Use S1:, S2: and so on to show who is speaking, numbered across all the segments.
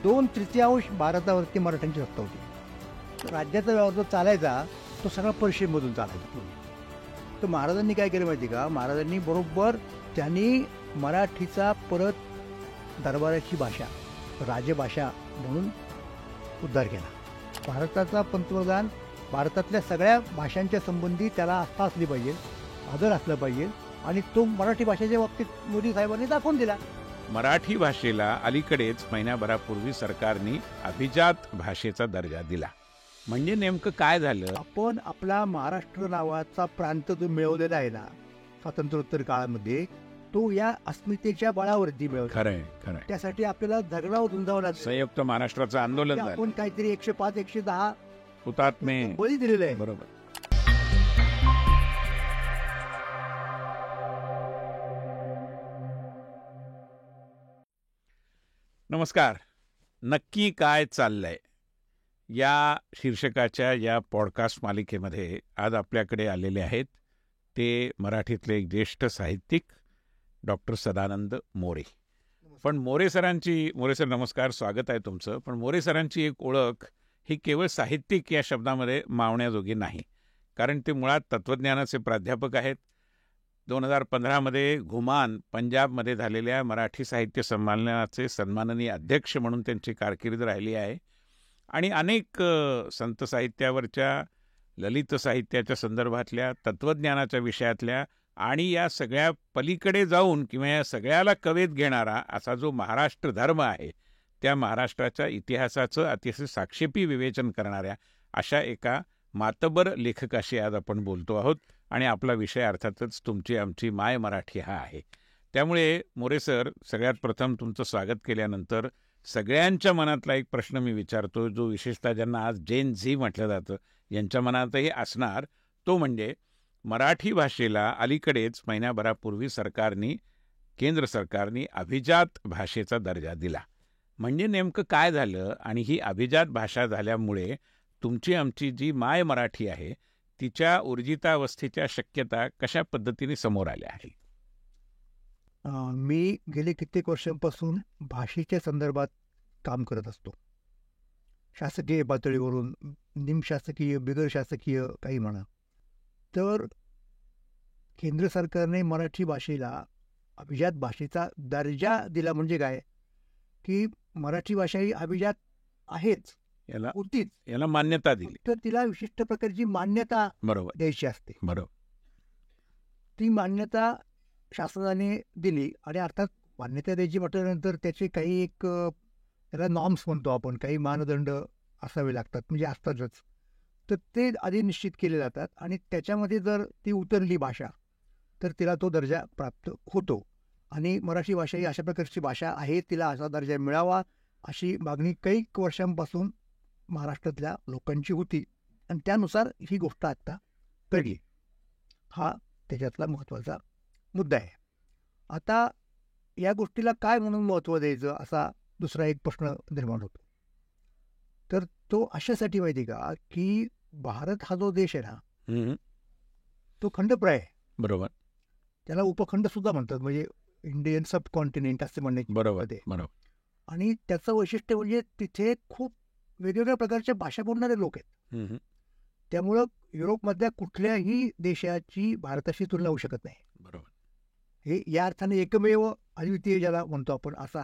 S1: 2/3 भारतावरती मराठ्यांची सत्ता होती. राज्याचा व्यवहार जो चालायचा तो सगळा पर्शियनमधून चालायचा. तर महाराजांनी काय केलं माहिती का, महाराजांनी बरोबर त्यांनी मराठीचा परत दरबाराची भाषा, राजभाषा म्हणून उद्धार केला. भारताचा पंतप्रधान भारतातल्या सगळ्या भाषांच्या संबंधी त्याला आस्था असली पाहिजे, आदर असला पाहिजे, आणि तो मराठी भाषेच्या बाबतीत मोदी साहेबांनी दाखवून दिला.
S2: मराठी भाषेला अलीकडेच महिन्याभरापूर्वी सरकारने अभिजात भाषेचा दर्जा दिला. म्हणजे नेमकं काय झालं?
S1: आपण आपला महाराष्ट्र नावाचा प्रांत जो मिळवलेला आहे ना स्वातंत्र्योत्तर काळामध्ये, तो या अस्मितेच्या बळावरती मिळवला.
S2: खरंय खरंय.
S1: त्यासाठी आपल्याला झगडाव झुंजावं लागलं.
S2: संयुक्त महाराष्ट्राचं आंदोलन झालं.
S1: आपण काहीतरी 105 110
S2: हुतात्मे
S1: बळी दिलेले आहे.
S2: बरोबर. नमस्कार. नक्की काय चाललंय या शीर्षकाच्या या पॉडकास्ट मालिकेमध्ये आज आपल्याकडे आलेले आहेत ते मराठीतले एक ज्येष्ठ साहित्यिक डॉक्टर सदानंद मोरे. पण मोरे सर नमस्कार, स्वागत आहे तुमचं. पण मोरे सरांची एक ओळख ही केवळ साहित्यिक या शब्दामध्ये मावण्याजोगी नाही, कारण ते मुळात तत्त्वज्ञानाचे प्राध्यापक आहेत. 2015 घुमान पंजाबमध्ये झालेल्या मराठी साहित्य संमेलनाचे सन्माननीय अध्यक्ष म्हणून त्यांची कारकीर्द राहिली आहे. आणि अनेक संत साहित्यावरच्या, ललित साहित्याच्या संदर्भातल्या, तत्त्वज्ञानाच्या विषयातल्या आणि या सगळ्या पलीकडे जाऊन किंवा या सगळ्याला कवेत घेणारा असा जो महाराष्ट्र धर्म आहे, त्या महाराष्ट्राच्या इतिहासाचं अतिशय साक्षेपी विवेचन करणाऱ्या अशा एका मातबर लेखकाशी आज आपण बोलतो आहोत. आणि आपला विषय अर्थातच तुमची आमची माय मराठी हा आहे. त्यामुळे मोरे सर, सगळ्यात प्रथम तुमचं स्वागत केल्यानंतर सगळ्यांच्या मनातला एक प्रश्न मी विचारतो, जो विशेषतः ज्यांना आज जेन झी म्हटलं जातं यांच्या मनातही असणार, तो म्हणजे मराठी भाषेला अलीकडेच महिन्याभरापूर्वी केंद्र सरकारने अभिजात भाषेचा दर्जा दिला. म्हणजे नेमकं काय झालं? आणि ही अभिजात भाषा झाल्यामुळे तुमची आमची जी माय मराठी आहे तिच्या ऊर्जितावस्थेच्या शक्यता कशा पद्धतीने समोर आल्या आहेत?
S1: मी गेले कित्येक वर्षांपासून भाषेच्या संदर्भात काम करत असतो. शासकीय पातळीवरून, निमशासकीय, बिगर शासकीय काही म्हणा. तर केंद्र सरकारने मराठी भाषेला अभिजात भाषेचा दर्जा दिला. म्हणजे काय की मराठी भाषा ही अभिजात आहेच,
S2: याला मान्यता दिली.
S1: तर तिला विशिष्ट प्रकारची मान्यता
S2: बरोबर
S1: द्यायची असते.
S2: बरोबर.
S1: ती मान्यता शासनाने दिली. आणि अर्थात मान्यता द्यायची म्हटल्यानंतर त्याचे काही एक त्याला नॉर्म्स म्हणतो आपण, काही मानदंड असावे लागतात, म्हणजे असतातच. तर ते आधी निश्चित केले जातात आणि त्याच्यामध्ये जर ती उतरली भाषा तर तिला तो दर्जा प्राप्त होतो. आणि मराठी भाषा ही अशा प्रकारची भाषा आहे, तिला असा दर्जा मिळावा अशी मागणी काही वर्षांपासून महाराष्ट्रातल्या लोकांची होती. आणि त्यानुसार ही गोष्ट आत्ता घडली. हा त्याच्यातला महत्त्वाचा मुद्दा आहे. आता या गोष्टीला काय म्हणून महत्त्व द्यायचं असा दुसरा एक प्रश्न निर्माण होतो. तर तो अशासाठी माहिती का की भारत हा जो देश आहे ना, तो खंडप्राय आहे.
S2: बरोबर.
S1: त्याला उपखंड सुद्धा म्हणतात, म्हणजे इंडियन सब कॉन्टिनेंट असे म्हणणे.
S2: बरोबर.
S1: आणि त्याचं वैशिष्ट्य म्हणजे तिथे खूप वेगवेगळ्या प्रकारच्या भाषा बोलणारे लोक आहेत. त्यामुळं युरोपमधल्या कुठल्याही देशाची भारताशी तुलना होऊ शकत नाही.
S2: बरोबर.
S1: हे या अर्थाने एकमेव अद्वितीय ज्याला म्हणतो आपण असा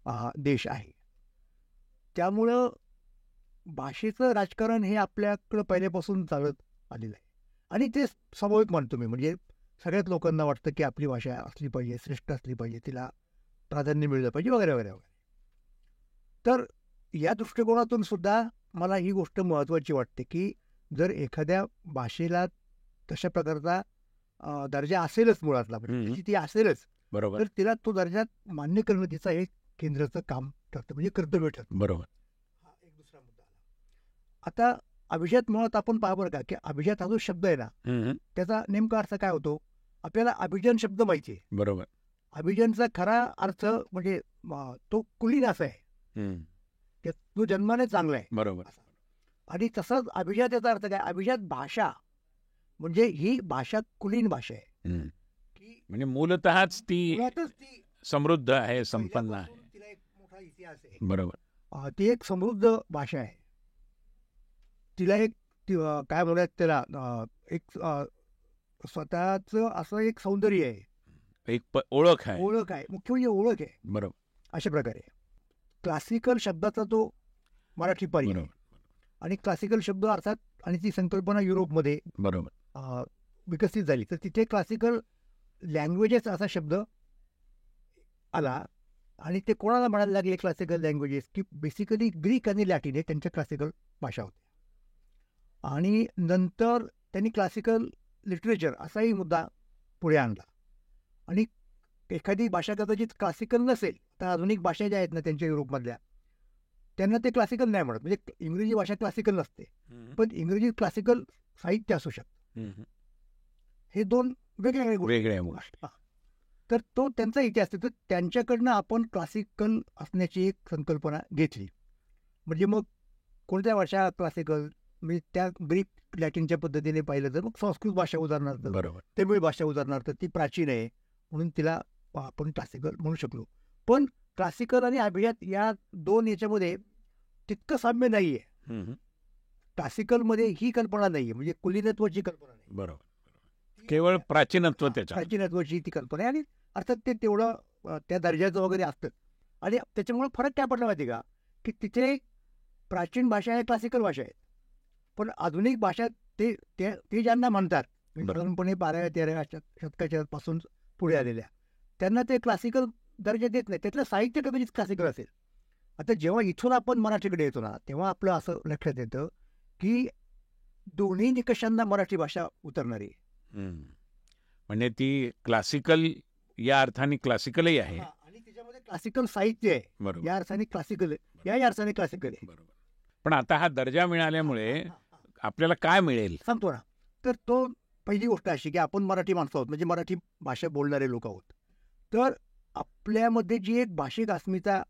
S1: हा देश आहे. त्यामुळं भाषेचं राजकारण हे आपल्याकडं पहिल्यापासून चालत आलेलं आहे. आणि ते स्वाभाविक मानतो मी. म्हणजे सगळ्याच लोकांना वाटतं की आपली भाषा असली पाहिजे, श्रेष्ठ असली पाहिजे, तिला प्राधान्य मिळलं पाहिजे, वगैरे वगैरे वगैरे. तर या दृष्टिकोनातून सुद्धा मला ही गोष्ट महत्त्वाची वाटते की जर एखाद्या भाषेला तशा प्रकारचा दर्जा असेलच, मुळातला म्हणजे ती असेलच,
S2: बरोबर,
S1: तर तिला तो दर्जा मान्य करणं तिचं एक केंद्राचं काम ठरतं, म्हणजे कर्तव्य ठरतं.
S2: बरोबर.
S1: हा एक दुसरा मुद्दा आला. आता अभिजात मुळात आपण पहा बरं का की अभिजात हा जो शब्द आहे ना, त्याचा नेमका अर्थ काय होतो? आपल्याला अभिजन शब्द माहिती आहे.
S2: बरोबर.
S1: अभिजनचा खरा अर्थ म्हणजे तो कुलीन असा आहे, तो जन्माने चांगला आहे.
S2: बरोबर.
S1: आणि तसंच अभिजात याचा अर्थ काय? अभिजात भाषा म्हणजे ही भाषा कुलीन भाषा आहे, की
S2: म्हणजे मूलतःच ती समृद्ध आहे, संपन्न आहे,
S1: तिला एक मोठा इतिहास आहे.
S2: बरोबर.
S1: ती एक समृद्ध भाषा आहे. तिला एक काय म्हणूयात त्याला एक स्वतःचं असं एक सौंदर्य आहे,
S2: एक ओळख आहे.
S1: ओळख आहे, मुख्य म्हणजे ओळख आहे.
S2: बरोबर.
S1: अशा प्रकारे क्लासिकल शब्दाचा तो मराठी पर्याय
S2: बरोबर.
S1: आणि क्लासिकल शब्द अर्थात आणि ती संकल्पना युरोपमध्ये
S2: बरोबर.
S1: विकसित झाली. तर तिथे क्लासिकल लँग्वेजेस असा शब्द आला आणि ते कोणाला म्हणायला लागले क्लासिकल लँग्वेजेस, की बेसिकली ग्रीक आणि लॅटिन हे त्यांच्या क्लासिकल भाषा होत्या. आणि नंतर त्यांनी क्लासिकल लिटरेचर असाही मुद्दा पुढे आणला. आणि एखादी भाषा कदाचित क्लासिकल नसेल, तर आधुनिक भाषा ज्या आहेत ना त्यांच्या युरोपमधल्या, त्यांना ते क्लासिकल नाही म्हणत. म्हणजे इंग्रजी भाषा क्लासिकल नसते, पण इंग्रजी क्लासिकल साहित्य असू शकतं. हे दोन वेगवेगळे गोष्टी. तर तो त्यांचा इतिहास. तर त्यांच्याकडनं आपण क्लासिकल असण्याची एक संकल्पना घेतली. म्हणजे मग कोणत्या भाषा क्लासिकल, म्हणजे त्या ग्रीक लॅटिनच्या पद्धतीने पाहिलं तर मग संस्कृत भाषा उदाहरणार्थ,
S2: बरोबर,
S1: तमिळ भाषा उदाहरणार्थ, ती प्राचीन आहे म्हणून तिला आपण क्लासिकल म्हणू शकलो. पण क्लासिकल आणि अभिजात या दोन याच्यामध्ये तितकं साम्य नाही आहे. क्लासिकलमध्ये ही कल्पना नाही आहे, म्हणजे कुलीनत्वाची कल्पना नाही.
S2: बरोबर. केवळ प्राचीनत्व, त्याच्या
S1: प्राचीनत्वाची ती कल्पना आहे. आणि अर्थात ते तेवढं त्या दर्जाचं वगैरे असतं. आणि त्याच्यामुळे फरक काय पडला माहिती का, की तिथे प्राचीन भाषा आहे, क्लासिकल भाषा आहे, पण आधुनिक भाषा ते ज्यांना म्हणतात साधारणपणे 12व्या-13व्या शतकाच्या पासून पुढे आलेल्या, त्यांना ते क्लासिकल दर्जा देत नाही. त्यातलं साहित्य कदाचित क्लासिकल असेल. आता जेव्हा इथून आपण मराठीकडे येतो ना, तेव्हा आपलं असं लक्षात येतं की दोन्ही निकषांना मराठी भाषा उतरणारी आहे.
S2: म्हणजे ती क्लासिकल या अर्थाने क्लासिकलही आहे
S1: आणि त्याच्यामध्ये क्लासिकल साहित्य आहे.
S2: बरोबर.
S1: या अर्थाने क्लासिकल आहे, या अर्थाने क्लासिकल आहे.
S2: बरोबर. पण आता हा दर्जा मिळाल्यामुळे आपल्याला काय मिळेल
S1: सांगतो ना. तर तो पहिली गोष्ट अशी की आपण मराठी माणसं आहोत, म्हणजे मराठी भाषा बोलणारे लोक आहोत. तर आपल्यामध्ये जी एक भाषिक अस्मिता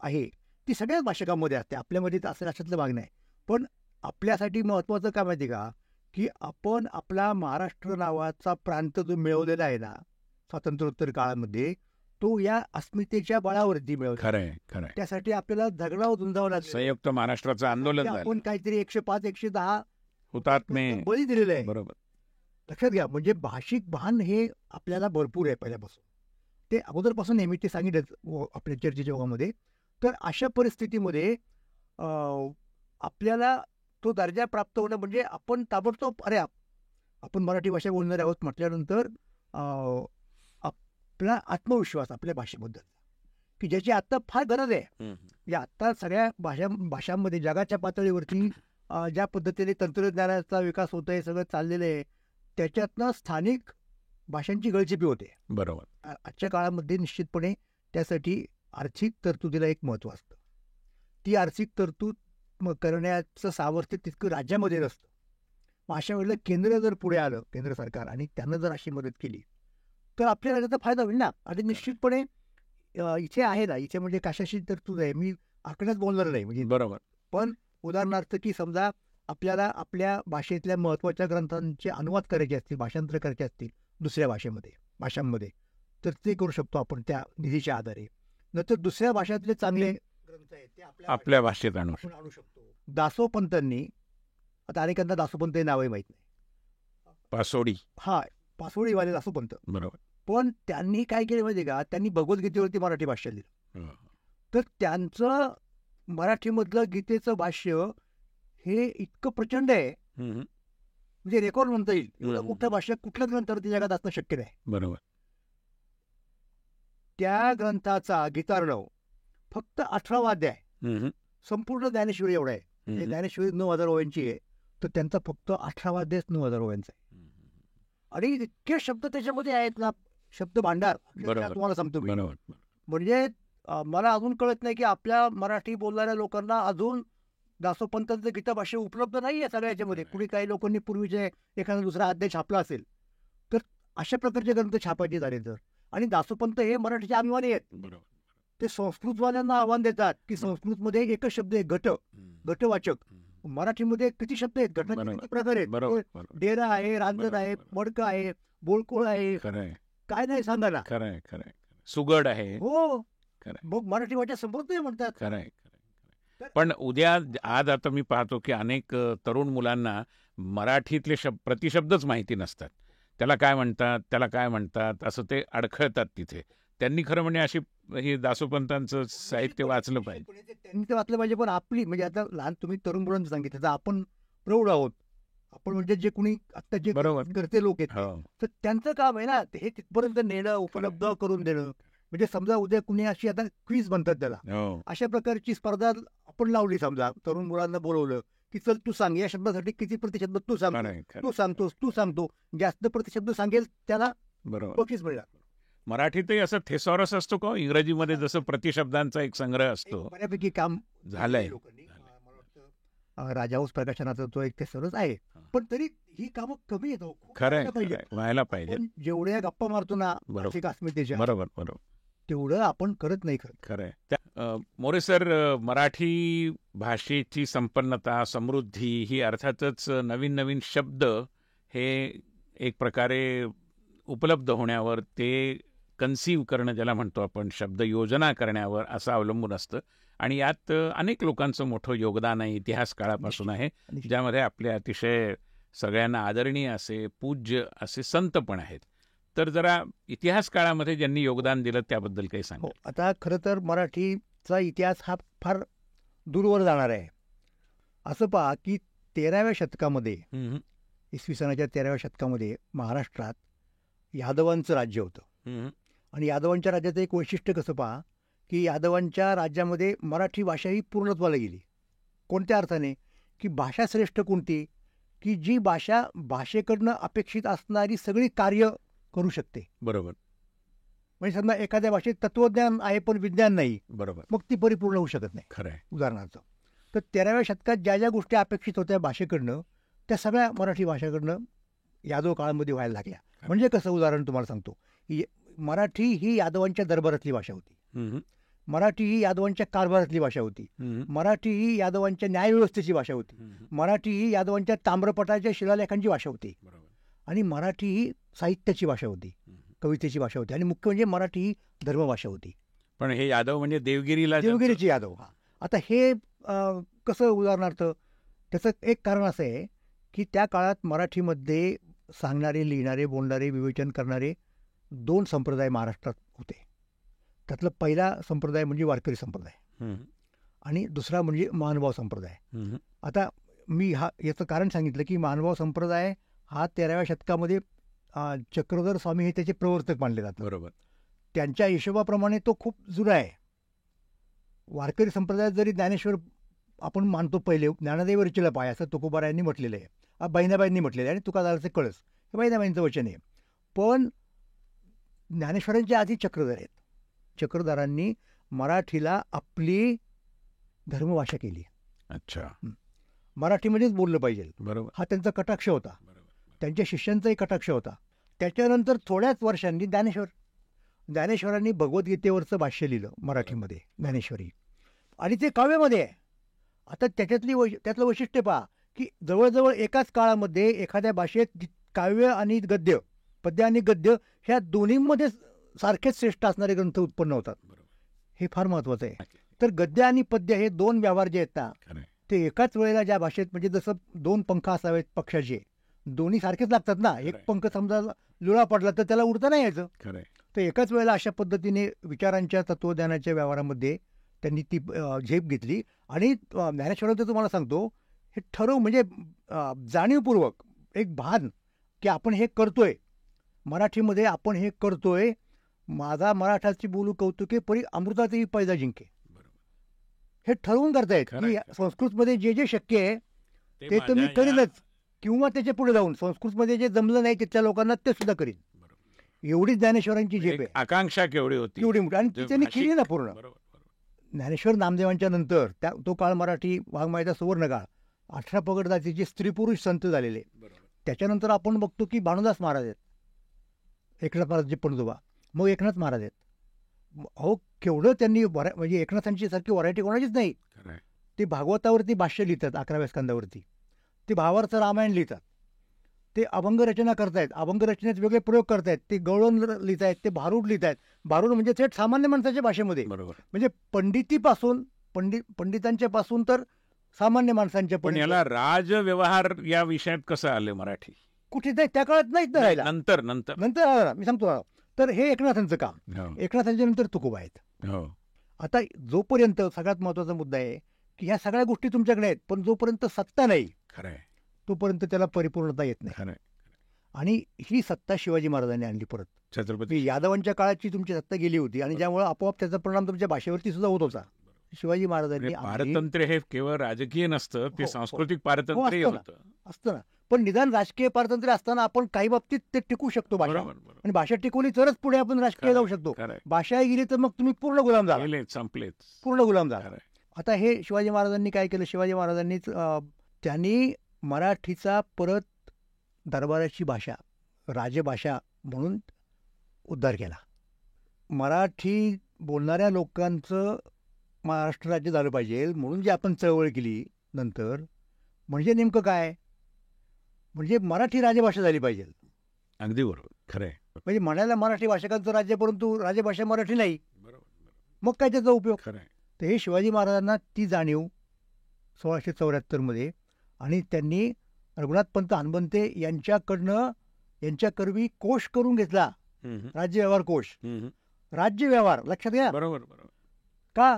S1: आहे ती सगळ्याच भाषकांमध्ये असते. आपल्यामध्ये तर असं अशातलं भाग नाही. पण आपल्यासाठी महत्त्वाचं काय माहिती का, की आपण आपला महाराष्ट्र नावाचा प्रांत जो मिळवलेला आहे ना स्वातंत्र्योत्तर काळामध्ये, तो या अस्मितेच्या बळावरती मिळवला.
S2: खरंय, खरंय.
S1: त्यासाठी आपल्याला झगडाव झुंजावं लागलं.
S2: संयुक्त महाराष्ट्राचं आंदोलन झालं.
S1: आपण काहीतरी 105 110
S2: हुतात्मे
S1: बळी दिलेले आहे.
S2: बरोबर.
S1: लक्षात घ्या. म्हणजे भाषिक भान हे आपल्याला भरपूर आहे पहिल्यापासून. ते अगोदरपासून नेहमी ते सांगितलं आपल्या चर्चेच्या ओघामध्ये. तर अशा परिस्थितीमध्ये आपल्याला तो दर्जा प्राप्त होणं म्हणजे आपण ताबडतोब आपण मराठी भाषा बोलणारे आहोत म्हटल्यानंतर आपला आत्मविश्वास आपल्या भाषेबद्दल, की ज्याची आत्ता फार गरज आहे. या आत्ता सगळ्या भाषांमध्ये जगाच्या पातळीवरती ज्या पद्धतीने तंत्रज्ञानाचा विकास होत आहे, सगळं चाललेलं आहे, त्याच्यातनं स्थानिक भाषांची गळचेपी होते.
S2: बरोबर.
S1: आजच्या काळामध्ये निश्चितपणे त्यासाठी आर्थिक तरतुदीला एक महत्त्व असतं. ती आर्थिक तरतूद करण्याचं सामर्थ्य तितकं राज्यामध्ये नसतं. मग अशा वेळेला केंद्र जर पुढे आलं, केंद्र सरकार, आणि त्यानं जर अशी मदत केली तर आपल्याला त्याचा फायदा होईल ना. आणि निश्चितपणे इथे आहे ना, इथे म्हणजे कशाशी तरतूद आहे, मी आकड्यात बोलणार नाही म्हणजे.
S2: बरोबर.
S1: पण उदाहरणार्थ की समजा आपल्याला आपल्या भाषेतल्या महत्त्वाच्या ग्रंथांचे अनुवाद करायचे असतील, भाषांतर करायचे असतील दुसऱ्या भाषांमध्ये, तर ते करू शकतो आपण त्या निधीच्या आधारे. नंतर दुसऱ्या भाषातले चांगले ग्रंथ आहेत ते
S2: आपल्या भाषेत आणू
S1: शकतो. दासोपंतांनी, आता अनेकांना दासोपंत हे नावही माहीत नाही,
S2: पासोडी,
S1: पासोडीवाले दासोपंत.
S2: बरोबर.
S1: पण त्यांनी काय केलं माहिती का, त्यांनी भगवद्गीतेवरती मराठी भाष्य लिहिलं. तर त्यांचं मराठीमधलं गीतेचं भाष्य हे इतकं प्रचंड आहे, म्हणजे रेकॉर्ड म्हणता येईल. एवढं मोठं भाष्य कुठल्या ग्रंथावरती जगात असणं शक्य नाही.
S2: बरोबर.
S1: त्या ग्रंथाचा गीतार्णव फक्त 18 अध्याय, संपूर्ण ज्ञानेश्वरी एवढा आहे. ज्ञानेश्वरी 9000 ओव्यांची आहे, तर त्यांचा फक्त 18 अध्याय 9000 ओव्यांचा आहे. आणि इतके शब्द त्याच्यामध्ये आहेत ना, शब्द भांडार तुम्हाला सांगतो. म्हणजे मला अजून कळत नाही की आपल्या मराठी बोलणाऱ्या लोकांना अजून दासोपंतांचं गीता भाषा उपलब्ध नाही आहे सगळ्या याच्यामध्ये. कुणी काही लोकांनी पूर्वीचे एखादा दुसरा अध्याय छापला असेल, तर अशा प्रकारचे ग्रंथ छापायचे झाले तर. आणि दासोपंत हे मराठीचे अभिमानी आहेत. ते संस्कृतवाल्यांना आव्हान देतात की संस्कृतमध्ये एकच शब्द आहे, घटवाचक. मराठीमध्ये किती शब्द आहेत, घटनाचे किती प्रकार आहेत. डेरा आहे, रांजण आहे, मडकं आहे, बोलकोळ आहे, काय नाही सांगा ना.
S2: सुगड आहे.
S1: हो, मग मराठी भाषा समृद्ध म्हणतात.
S2: पण उद्या आज आता मी पाहतो की अनेक तरुण मुलांना मराठीतले प्रतिशब्दच माहिती नसतात. त्याला काय म्हणतात असं ते अडखळतात तिथे. त्यांनी खरं म्हणजे अशी हे दासोपंतांचं साहित्य वाचलं पाहिजे.
S1: त्यांनी ते वाचलं पाहिजे. पण आपली म्हणजे आता लहान तुम्ही तरुण मुलांचं सांगितलं तर आपण प्रौढ आहोत. आपण म्हणजे जे कोणी आता जे करते लोक आहेत तर त्यांचं काम आहे ना हे तिथपर्यंत नेणं, उपलब्ध करून देणं. म्हणजे समजा उद्या कुणी अशी आता क्विज म्हणतात त्याला, अशा प्रकारची स्पर्धा आपण लावली, समजा तरुण मुलांना बोलवलं की चल तू सांग या शब्दासाठी किती प्रतिशब्द तू सांगतो, जास्त प्रतिशब्द सांगेल त्याला बक्षीस मिळणार.
S2: मराठीतही असं थेसॉरस असतो का इंग्रजीमध्ये जसं प्रतिशब्दांचा एक संग्रह असतो?
S1: बऱ्यापैकी काम झालंय. राजाऊस प्रकाशनाचा तो एक थेसॉरस आहे, पण तरी ही कामं कमी येतो.
S2: खरं व्हायला पाहिजे.
S1: जेवढ्या गप्पा मारतो ना अस्मितेच्या,
S2: बरोबर
S1: तेवढं आपण करत नाही.
S2: खरंय. मोरे सर, मराठी भाषेची संपन्नता, समृद्धी ही अर्थातच नवीन नवीन शब्द हे एक प्रकारे उपलब्ध होण्यावर, ते कन्सीव्ह करणं ज्याला म्हणतो आपण, शब्द योजना करण्यावर असं अवलंबून असतं. आणि यात अनेक लोकांचं मोठं योगदान आहे, इतिहास काळापासून आहे, ज्यामध्ये आपले अतिशय सगळ्यांना आदरणीय असे पूज्य असे संत पण आहेत. तर जरा इतिहास काळामध्ये ज्यांनी योगदान दिलं त्याबद्दल काही सांगा.
S1: आता खरं तर मराठीचा इतिहास हा फार दूरवर जाणार आहे. असं पहा की 13व्या शतकामध्ये, इसवी सनाच्या 13व्या शतकामध्ये महाराष्ट्रात यादवांचं राज्य होतं. आणि यादवांच्या राज्याचं एक वैशिष्ट्य कसं पहा की यादवांच्या राज्यामध्ये मराठी भाषा ही पूर्णत्वाला गेली. कोणत्या अर्थाने? की भाषा श्रेष्ठ कोणती? की जी भाषा भाषेकडनं अपेक्षित असणारी सगळी कार्य करू शकते.
S2: बरोबर.
S1: म्हणजे समजा एखाद्या भाषेत तत्वज्ञान आहे पण विज्ञान नाही,
S2: बरोबर,
S1: मग ती परिपूर्ण होऊ शकत नाही.
S2: खरं आहे.
S1: उदाहरणार्थ, तर 13व्या शतकात ज्या ज्या गोष्टी अपेक्षित होत्या भाषेकडनं, त्या सगळ्या मराठी भाषेकडनं यादव काळामध्ये व्हायला लागल्या. म्हणजे कसं, उदाहरण तुम्हाला सांगतो. मराठी ही यादवांच्या दरबारातली भाषा होती. मराठी ही यादवांच्या कारभारातली भाषा होती. मराठी ही यादवांच्या न्यायव्यवस्थेची भाषा होती. मराठी ही यादवांच्या ताम्रपटाच्या शिलालेखांची भाषा होती. आणि मराठी ही साहित्याची भाषा होती, कवितेची भाषा होती. आणि मुख्य म्हणजे मराठी ही धर्मभाषा होती.
S2: पण हे यादव म्हणजे
S1: देवगिरीचे यादव. आता हे कसं, उदाहरणार्थ त्याचं एक कारण असं आहे की त्या काळात मराठीमध्ये सांगणारे, लिहिणारे, बोलणारे, विवेचन करणारे 2 संप्रदाय महाराष्ट्रात होते. त्यातला पहिला संप्रदाय म्हणजे वारकरी संप्रदाय आणि दुसरा म्हणजे महानुभाव संप्रदाय. आता मी याचं कारण सांगितलं की महानुभाव संप्रदाय हा 13व्या शतकामध्ये चक्रधर स्वामी हे त्याचे प्रवर्तक मानले जातात.
S2: बरोबर.
S1: त्यांच्या हिशोबाप्रमाणे तो खूप जुना आहे. वारकरी संप्रदायात जरी ज्ञानेश्वर आपण मानतो, पहिले ज्ञानदेव रचिला पाय असं तुकोबारायांनी म्हटलेलं आहे, बहिणाबाईंनी म्हटलेलं आहे, आणि तुकादाराचे कळस हे बहिणाबाईंचं वचन आहे. पण ज्ञानेश्वरांच्या आधी चक्रधर आहेत. चक्रधरांनी मराठीला आपली धर्मभाषा केली.
S2: अच्छा.
S1: मराठीमध्येच बोललं पाहिजे.
S2: बरोबर. हा
S1: त्यांचा कटाक्ष होता. त्यांच्या शिष्यांचाही कटाक्ष होता. त्याच्यानंतर थोड्याच वर्षांनी ज्ञानेश्वरांनी भगवद्गीतेवरचं भाष्य लिहिलं मराठीमध्ये, ज्ञानेश्वरी, आणि ते काव्यामध्ये आहे. आता त्यातलं वैशिष्ट्य पहा की जवळजवळ एकाच काळामध्ये एखाद्या भाषेत काव्य आणि गद्य, पद्य आणि गद्य ह्या दोन्हीमध्ये सारखेच श्रेष्ठ असणारे ग्रंथ उत्पन्न होतात. हे फार महत्वाचं आहे. तर गद्य आणि पद्य हे 2 व्यवहार जे आहेत ना, ते एकाच वेळेला ज्या भाषेत, म्हणजे जसं 2 पंख असावेत पक्षाचे, दोन्ही सारखेच लागतात ना. एक पंख समजा लुळा पडला तर त्याला उडता नाही यायचं. तर एकाच वेळेला अशा पद्धतीने विचारांच्या, तत्वज्ञानाच्या व्यवहारामध्ये त्यांनी ती झेप घेतली. आणि ज्ञानेश्वरांचं तुम्हाला सांगतो, हे ठरव म्हणजे जाणीवपूर्वक एक भान की आपण हे करतोय, मराठीमध्ये आपण हे करतोय. माझा मराठाची बोलू कौतुके परी अमृतातही पैजा जिंके, हे ठरवून करतायत की संस्कृतमध्ये जे जे शक्य आहे ते तर मी करीनच, किंवा त्याच्या पुढे जाऊन संस्कृतमध्ये जे जमलं नाही तिथल्या लोकांना ते सुद्धा करीन. एवढी ज्ञानेश्वरांची झेप आहे.
S2: आकांक्षा केवढी होती,
S1: एवढी मोठी, आणि त्यांनी केली ना पूर्ण. ज्ञानेश्वर नामदेवांच्या नंतर तो काळ मराठी वाङ्मयाचा सुवर्ण काळ. 18 पगड जातीचे स्त्री पुरुष संत झालेले. त्याच्यानंतर आपण बघतो की भानुदास महाराज आहेत, एकनाथ महाराजचे पणजोबा, मग एकनाथ महाराज आहेत. अहो केवढं त्यांनी म्हणजे एकनाथांची सारखी व्हरायटी कोणाचीच नाही. ते भागवतावरती भाष्य लिहितात 11व्या स्कंदावरती, ते भावार्थ रामायण लिहितात, ते अभंग रचना करतायत, अभंग रचनेत वेगळे प्रयोग करतायत, ते गवळण लिहित आहेत, ते भारूड लिहित आहेत. भारूड म्हणजे थेट सामान्य माणसाच्या भाषेमध्ये, म्हणजे पंडितीपासून पंडितांच्या पासून तर सामान्य माणसांच्या
S2: पण याला राजव्यवहार या विषयात कसं आलं मराठी?
S1: कुठे नाही, त्या काळात नाहीच ना राहिला.
S2: नंतर नंतर
S1: नंतर आला ना, मी सांगतो. तर हे एकनाथांचं काम,
S2: हो,
S1: एकनाथांच्या नंतर तुकोबा आहेत.
S2: हो,
S1: आता जोपर्यंत सगळ्यात महत्वाचा मुद्दा आहे की ह्या सगळ्या गोष्टी तुमच्याकडे आहेत, पण जोपर्यंत सत्ता नाही
S2: खरंय,
S1: तोपर्यंत त्याला परिपूर्णता येत नाही.
S2: खरंय.
S1: आणि ही सत्ता शिवाजी महाराजांनी आणली परत.
S2: छत्रपती
S1: यादवांच्या काळाची तुमची सत्ता गेली होती आणि ज्यामुळे आपोआप त्याचा परिणाम तुमच्या भाषेवरती सुद्धा होत होता. शिवाजी महाराजांनी
S2: पारतंत्र्य हे केवळ राजकीय नसतं, ते
S1: हो,
S2: सांस्कृतिक पारतंत्र्य होतं.
S1: असतं ना. पण निदान राजकीय पारतंत्र्य असताना आपण काही बाबतीत ते टिकू शकतो भाषा,
S2: बरोबर, बरोबर.
S1: आणि भाषा टिकवली तरच पुढे आपण राजकीय जाऊ शकतो.
S2: खरंय.
S1: भाषा गेली तर मग तुम्ही पूर्ण गुलाम झाला,
S2: गेले, संपलेच,
S1: पूर्ण गुलाम झाला.
S2: खरंय.
S1: आता हे शिवाजी महाराजांनी काय केलं? शिवाजी महाराजांनीच त्यांनी मराठीचा परत दरबाराची भाषा, राजभाषा म्हणून उद्धार केला. मराठी बोलणाऱ्या लोकांचं महाराष्ट्र राज्य झालं पाहिजे म्हणून जी आपण चळवळ केली नंतर, म्हणजे नेमकं काय? म्हणजे मराठी राजभाषा झाली पाहिजे.
S2: अगदी बरोबर, खरंय.
S1: म्हणजे म्हणायला मराठी भाषकांचं राज्य, परंतु राजभाषा मराठी नाही,
S2: बरोबर,
S1: मग काय त्याचा उपयोग?
S2: खरंय.
S1: तर हे शिवाजी महाराजांना ती जाणीव 1674 आणि त्यांनी रघुनाथपंत हणमंते यांच्याकरवी कोश करून घेतला, राज्य व्यवहार कोश. राज्य व्यवहार लक्षात घ्या.
S2: बरोबर, बरोबर.
S1: का?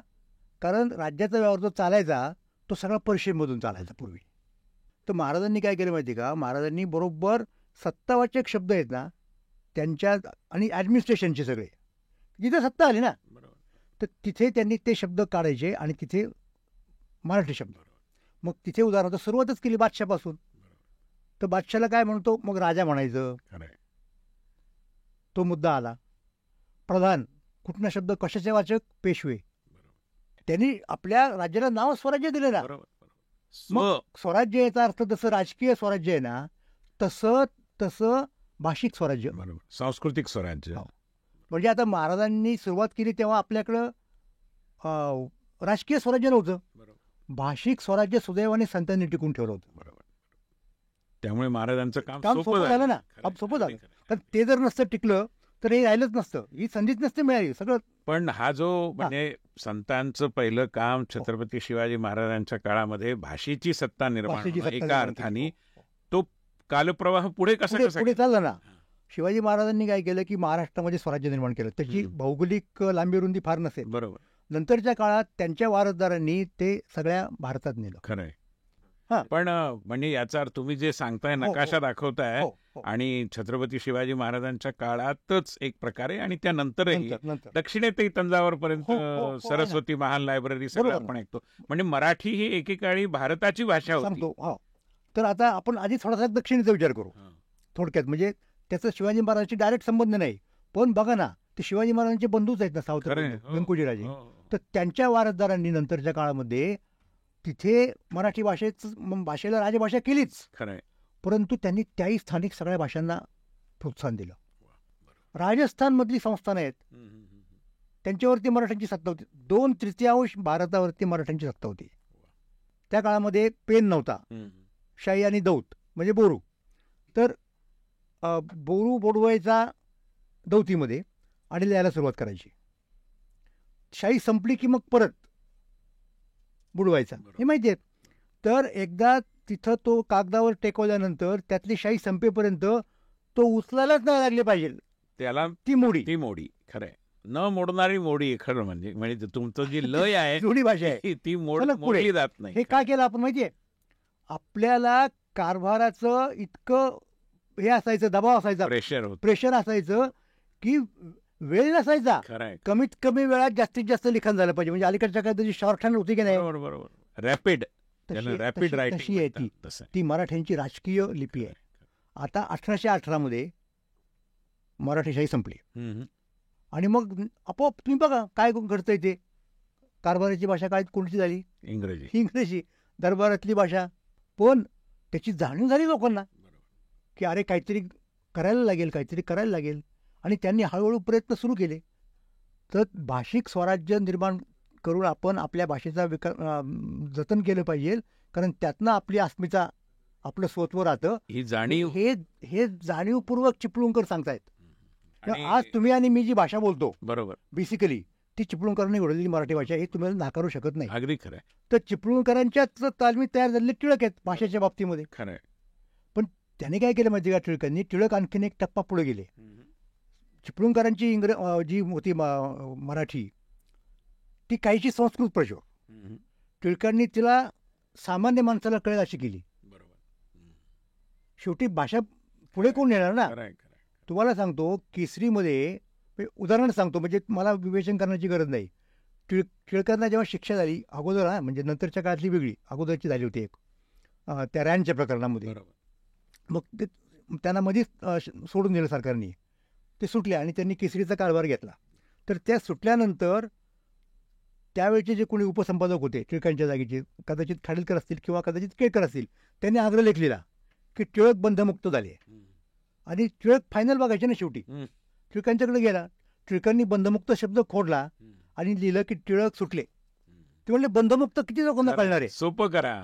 S1: कारण राज्याचा व्यवहार जो चालायचा तो सगळा पर्शियनमधून चालायचा पूर्वी. तर महाराजांनी काय केलं माहिती का? महाराजांनी बरोबर सत्तावाचक शब्द आहेत ना त्यांच्या, आणि ॲडमिनिस्ट्रेशनचे सगळे, जिथे सत्ता आली ना तर तिथे त्यांनी ते शब्द काढायचे आणि तिथे मराठी शब्द. मग तिथे उदाहरणार्थ सुरुवातच केली बादशापासून. तर बादशाला काय म्हणतो? मग राजा म्हणायचं, तो मुद्दा आला. प्रधान, कुठला शब्द कशाचे वाचक? पेशवे. त्यांनी आपल्या राज्याला नाव स्वराज्य दिले ना. मग स्वराज्य याचा अर्थ जसं राजकीय स्वराज्य आहे ना, तसं भाषिक स्वराज्य,
S2: सांस्कृतिक स्वराज्य.
S1: म्हणजे आता महाराजांनी सुरुवात केली तेव्हा आपल्याकडं राजकीय स्वराज्य नव्हतं, भाषिक स्वराज्य सुदैवाने संतांनी टिकून ठेवलं होतं.
S2: त्यामुळे महाराजांचं काम
S1: सोपं झालं ना, सोपं झालं. कारण ते जर नसतं टिकलं तर हे राहिलंच नसतं, ही संधीच नसते मिळाली सगळं.
S2: पण हा जो म्हणजे संतांचं पहिलं काम छत्रपती शिवाजी महाराजांच्या काळामध्ये भाषेची सत्ता निर्माण, एका अर्थाने तो कालप्रवाह पुढे कसा
S1: चालला ना. शिवाजी महाराजांनी काय केलं की महाराष्ट्रामध्ये स्वराज्य निर्माण केलं. त्याची भौगोलिक लांबी रुंदी फार नसेल.
S2: बरोबर.
S1: नंतरच्या काळात त्यांच्या वारसदारांनी ते सगळ्या भारतात नेलं.
S2: खरंय. पण म्हणजे याचा अर्थ तुम्ही जे सांगताय, नकाशा दाखवताय, आणि छत्रपती शिवाजी महाराजांच्या काळातच एक प्रकारे आणि त्यानंतरही दक्षिणेतही तंजावर पर्यंत सरस्वती महाल लायब्ररी सगळं आपण ऐकतो. म्हणजे मराठी ही एकेकाळी भारताची भाषा होती.
S1: तर आता आपण आधी थोडासा दक्षिणेचा विचार करू थोडक्यात. म्हणजे त्याचा शिवाजी महाराजांशी डायरेक्ट संबंध नाही, पण बघा ना, ते शिवाजी महाराजांचे बंधूच आहेत ना, सावत्र व्यंकोजीराजे. तर त्यांच्या वारसदारांनी नंतरच्या काळामध्ये तिथे मराठी भाषेला राजभाषा केलीच.
S2: खरंय.
S1: परंतु त्यांनी त्याही स्थानिक सगळ्या भाषांना प्रोत्साहन दिलं. राजस्थान मधली संस्थान आहेत त्यांच्यावरती मराठ्यांची सत्ता होती. 2/3 भारतावरती मराठ्यांची सत्ता होती. त्या काळामध्ये पेन नव्हता, शाही आणि दौत म्हणजे बोरू. तर बोरू बोडवायचा दौतीमध्ये आणि लिहायला सुरुवात करायची. शाही संपली की मग परत बुडवायचा, हे माहिती आहे. तर एकदा तिथं तो कागदावर टेकवल्यानंतर त्यातली शाही संपेपर्यंत तो उचलायलाच नाही लागले पाहिजे
S2: त्याला, ती मोडी. खरंय. न मोडणारी मोडी. खरं म्हणजे तुमचं जी लय आहे, जुनी भाषा आहे, ती मोडली जात नाही.
S1: हे काय केलं आपण माहितीये? आपल्याला कारभाराचं इतकं हे असायचं, दबाव असायचा, प्रेशर असायचं की वेळ नसायचा. कमीत कमी वेळात जास्तीत जास्त लिखाण झालं पाहिजे. म्हणजे अलीकडच्या काय त्याची शॉर्ट हँड होती की नाही,
S2: रॅपिड
S1: तशी आहे ती मराठ्यांची राजकीय लिपी आहे. आता 1818 मराठी शाही संपली आणि मग आपोआप तुम्ही बघा काय घडतंय. ते कारभाराची भाषा काय कोणती झाली? इंग्रजी. दरबारातली भाषा. पण त्याची जाणीव झाली लोकांना की अरे काहीतरी करायला लागेल आणि त्यांनी हळूहळू प्रयत्न सुरू केले. तर भाषिक स्वराज्य निर्माण करून आपण आपल्या भाषेचा जतन केलं पाहिजे, कारण त्यातनं आपली अस्मिता, आपलं स्वत्व राहतं.
S2: ही जाणीव,
S1: हे जाणीवपूर्वक चिपळूणकर सांगतायत. आज तुम्ही आणि मी जी भाषा बोलतो,
S2: बरोबर,
S1: बेसिकली ती चिपळूणकरांनी घडवलेली मराठी भाषा हे तुम्हाला नाकारू शकत नाही.
S2: अगदी खरंय.
S1: तर चिपळूणकरांच्याच तालमीत तयार झालेले टिळक आहेत भाषेच्या बाबतीमध्ये.
S2: खरंय.
S1: पण त्याने काय केलं माहिती का टिळकांनी, टिळक आणखीन एक टप्पा पुढे गेले. चिपळूणकरांची जी होती मराठी ती काहीची संस्कृत प्रचो, टिळकांनी तिला सामान्य माणसाला कळेल अशी केली. शेवटी भाषा पुढे कोण नेणार ना. तुम्हाला सांगतो केसरीमध्ये उदाहरण सांगतो, म्हणजे मला विवेचन करण्याची गरज नाही. टिळकांना जेव्हा शिक्षा झाली अगोदर, म्हणजे नंतरच्या काळातली वेगळी, अगोदरची झाली होती एक त्या रॅनच्या प्रकरणामध्ये. मग ते त्यांना मध्येच सोडून दिलं सरकारने, ते सुटले आणि त्यांनी केसरीचा कारभार घेतला. तर त्या सुटल्यानंतर त्यावेळेचे जे कोणी उपसंपादक होते टिळकांच्या जागेचे, कदाचित खाडीलकर असतील किंवा कदाचित केळकर असतील, त्यांनी आग्रह लेखलेला की टिळक बंधमुक्त झाले. आणि टिळक फायनल बघायचे ना शेवटी, टिळकांच्याकडे गेला, टिळकांनी बंधमुक्त शब्द खोडला आणि लिहिलं की टिळक सुटले. ते म्हणले बंधमुक्त किती लोकांना कळणार आहे.
S2: सोपं करा,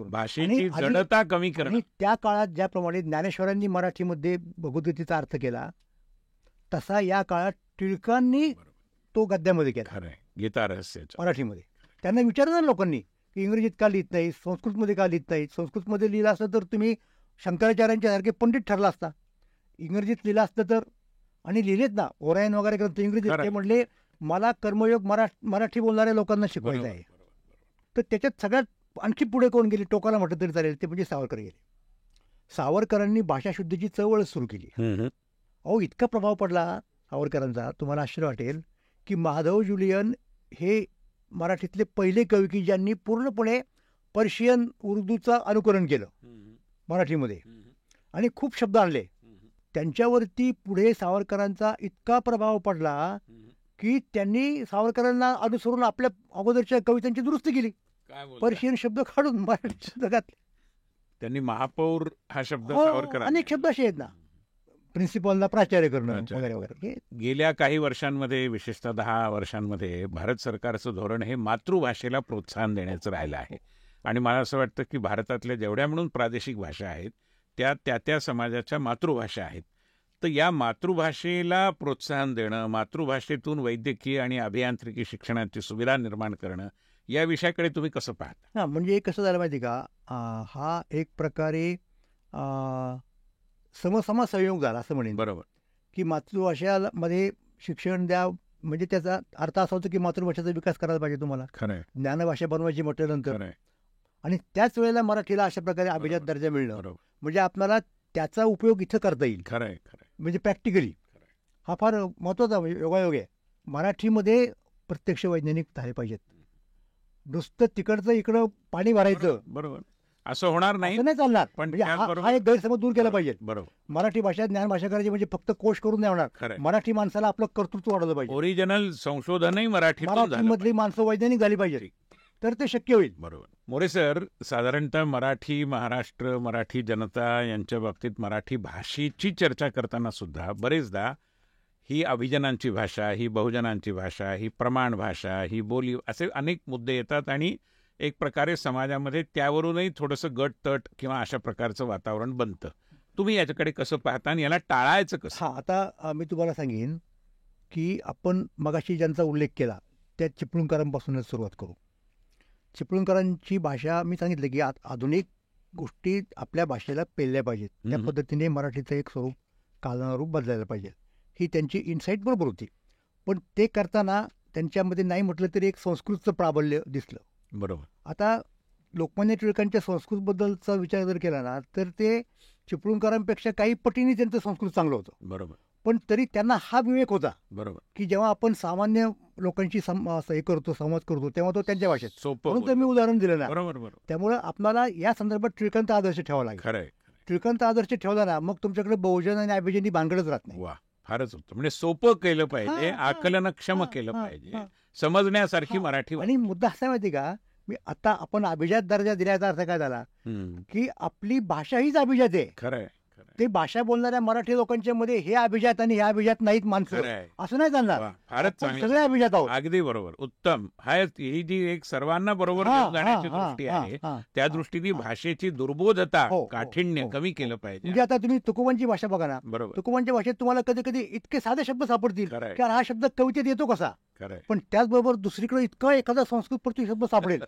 S2: भाषेची जडता कमी करा.
S1: आणि त्या काळात ज्याप्रमाणे ज्ञानेश्वरांनी मराठीमध्ये भगवद्गीतेचा अर्थ केला, तसा या काळात टिळकांनी तो गद्यामध्ये केला,
S2: गीता रहस्य
S1: मराठीमध्ये. त्यांना विचारलं ना लोकांनी की इंग्रजीत का लिहित नाही, संस्कृतमध्ये का लिहित नाही. संस्कृतमध्ये लिहिलं असतं तर तुम्ही शंकराचार्यांच्या सारखे पंडित ठरला असता. इंग्रजीत लिहिलं असतं तर, आणि लिहिलेत ना ओरायन वगैरे ग्रंथ इंग्रजीत. ते म्हणले मला कर्मयोग मराठी बोलणाऱ्या लोकांना शिकवायचं आहे. तर त्याच्यात सगळ्यात आणखी पुढे कोण गेले, टोकाला म्हटलं तरी चालेल, ते म्हणजे सावरकर गेले. सावरकरांनी भाषाशुद्धीची चळवळ सुरू केली. अहो इतका प्रभाव पडला सावरकरांचा, तुम्हाला आश्चर्य वाटेल की माधव जुलियन हे मराठीतले पहिले कवी की ज्यांनी पूर्णपणे पर्शियन उर्दूचं अनुकरण केलं मराठीमध्ये आणि खूप शब्द आणले. त्यांच्यावरती पुढे सावरकरांचा इतका प्रभाव पडला की त्यांनी सावरकरांना अनुसरून आपल्या अगोदरच्या कवितांची दुरुस्ती केली, पर्शियन शब्द काढून मराठी शब्द घातले.
S2: त्यांनी महापौर हा शब्द सावरकर,
S1: अनेक शब्द असे आहेत ना, प्रिन्सिपलला प्राचार्य करणं वगैरे वगैरे.
S2: गेल्या काही वर्षांमध्ये, विशेषतः 10 वर्षांमध्ये भारत सरकारचं धोरण हे मातृभाषेला प्रोत्साहन देण्याचं राहिलं आहे. आणि मला असं वाटतं की भारतातल्या जेवढ्या म्हणून प्रादेशिक भाषा आहेत त्या समाजाच्या मातृभाषा आहेत. तर या मातृभाषेला प्रोत्साहन देणं, मातृभाषेतून वैद्यकीय आणि अभियांत्रिकी शिक्षणाची सुविधा निर्माण करणं, या विषयाकडे तुम्ही कसं पाहता?
S1: म्हणजे कसं झालं माहिती का, हा एक प्रकारे समसमा संयोग झाला असं म्हणेन.
S2: बरोबर.
S1: की मातृभाषामध्ये शिक्षण द्या, म्हणजे त्याचा अर्थ असा होतो की मातृभाषेचा विकास करायला पाहिजे तुम्हाला.
S2: खरंय.
S1: ज्ञानभाषा बनवायची म्हटल्यानंतर, आणि त्याच वेळेला मराठीला अशा प्रकारे अभिजात दर्जा मिळणं, म्हणजे आपल्याला त्याचा उपयोग इथं करता येईल.
S2: खरंय.
S1: म्हणजे प्रॅक्टिकली हा फार महत्वाचा योगायोग आहे. मराठीमध्ये प्रत्यक्ष वैज्ञानिक झाले पाहिजेत. नुसतं तिकडचं इकडं पाणी भरायचं,
S2: बरोबर, असं होणार नाही,
S1: नाही चालणार. पण हा एक गैरसमज दूर केला पाहिजे.
S2: बरोबर.
S1: मराठी भाषा ज्ञान भाषा करायची म्हणजे फक्त कोश करून नाही होणार. मराठी माणसाला आपलं कर्तृत्व वाढवलं पाहिजे.
S2: ओरिजिनल संशोधनही
S1: मराठीमधली माणसं वैज्ञानिक झाली पाहिजे, तर ते शक्य होईल.
S2: बरोबर. मोरे सर, साधारणतः मराठी महाराष्ट्र, मराठी जनता यांच्या बाबतीत मराठी भाषेची चर्चा करताना सुद्धा बरेचदा ही अभिजनांची भाषा, ही बहुजनांची भाषा, ही प्रमाण भाषा, ही बोली, असे अनेक मुद्दे येतात आणि एक प्रकारे समाजामध्ये त्यावरूनही थोडंसं गट-तट किंवा अशा प्रकारचं वातावरण बनतं. तुम्ही याच्याकडे कसं पाहता आणि याला टाळायचं कसं?
S1: आता मी तुम्हाला सांगेन की आपण मगाशी ज्यांचा उल्लेख केला त्या चिपळूणकरांपासूनच सुरुवात करू. चिपळूणकरांची भाषा मी सांगितलं की आधुनिक गोष्टी आपल्या भाषेला पेलल्या पाहिजेत, त्या पद्धतीने मराठीचं एक स्वरूप कालानुरूप बदलायला पाहिजे, ही त्यांची इन्साईट बरोबर होती. पण ते करताना त्यांच्यामध्ये नाही म्हटलं तरी एक संस्कृतचं प्राबल्य दिसलं.
S2: बरोबर.
S1: आता लोकमान्य टिळकांच्या संस्कृतबद्दलचा विचार जर केला ना तर ते चिपळूणकरांपेक्षा काही पटीने त्यांचं संस्कृत चांगलं होतं.
S2: बरोबर.
S1: पण तरी त्यांना हा विवेक होता.
S2: बरोबर.
S1: की जेव्हा आपण सामान्य लोकांशी हे करतो, संवाद करतो, तेव्हा तो त्यांच्या भाषेत
S2: सोपं.
S1: म्हणून तर मी उदाहरण दिलं ना.
S2: बरोबर बरोबर.
S1: त्यामुळे आपल्याला या संदर्भात टिळकांचा आदर्श ठेवावा लागेल.
S2: खरंय.
S1: टिळकांचा आदर्श ठेवला ना मग तुमच्याकडे बहुजन आणि अभिजनी भानगडच राहत नाही.
S2: वा, फारच होतं. म्हणजे सोपं केलं पाहिजे, आकलनक्षम केलं पाहिजे, समजण्यासारखी मराठी.
S1: आणि मुद्दा असा माहिती का, मी आता आपण अभिजात दर्जा दिल्याचा अर्थ काय झाला की आपली भाषा हीच अभिजात आहे.
S2: खरंय.
S1: ते भाषा बोलणाऱ्या मराठी लोकांच्या मध्ये हे अभिजात आणि हे अभिजात नाहीत माणसं,
S2: खरं आहे.
S1: असं नाही चालणार.
S2: वा, फारच
S1: आपण
S2: चांगलं.
S1: सगळे अभिजात आहोत.
S2: अगदी बरोबर, उत्तम. ही जी एक सर्वांना बरोबर
S1: हा,
S2: घेऊन जाण्याची
S1: हा,
S2: दृष्टी
S1: हा,
S2: आहे,
S1: हा.
S2: त्या दृष्टीने भाषेची दुर्बोधता,
S1: हो, हो,
S2: काठिण्य
S1: हो,
S2: कमी केलं
S1: म्हणजे
S2: पाहिजे.
S1: आता तुम्ही तुकोबांची भाषा बघा ना,
S2: बरोबर,
S1: तुकोबांच्या भाषेत तुम्हाला कधी कधी इतके साधे शब्द सापडतील
S2: खरं आहे,
S1: की हा शब्द कवितेत येतो कसा,
S2: खरं आहे.
S1: पण त्याचबरोबर दुसरीकडे इतका एखादा संस्कृत प्रति शब्द सापडेल.